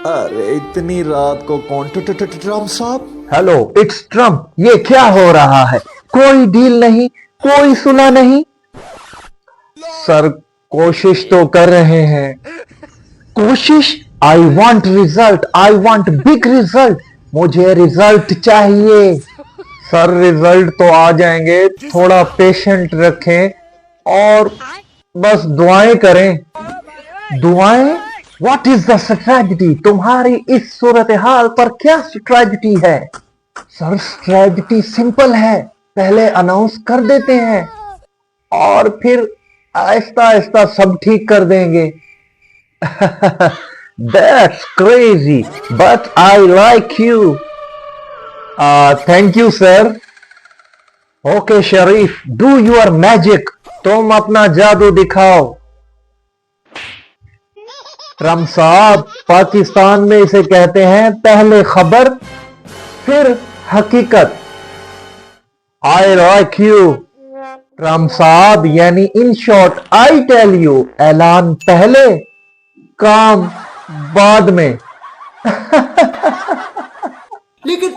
अरे इतनी रात को कौन ट्रम्प साहब? Hello, it's Trump. ये क्या हो रहा है? कोई डील नहीं, कोई सुना नहीं। सर, कोशिश तो कर रहे हैं। कोशिश? I want result, I want big result. मुझे रिजल्ट चाहिए। सर, रिजल्ट तो आ जाएंगे, थोड़ा पेशेंट रखें और बस दुआएं करें। दुआएं? What is the strategy? तुम्हारी इस सूरत हाल पर क्या स्ट्रेटजी है? सर, स्ट्रेटजी सिंपल है। पहले अनाउंस कर देते हैं और फिर आहिस्ता आहिस्ता सब ठीक कर देंगे। That's crazy, but I like you. Thank you, sir. Okay, Sharif, do your magic. तुम अपना जादू दिखाओ। ट्रम्प साहब, पाकिस्तान में इसे कहते हैं पहले खबर फिर हकीकत। I like you. ट्रम्प साहब, यानी in short I tell you, ऐलान पहले काम बाद में। लेकिन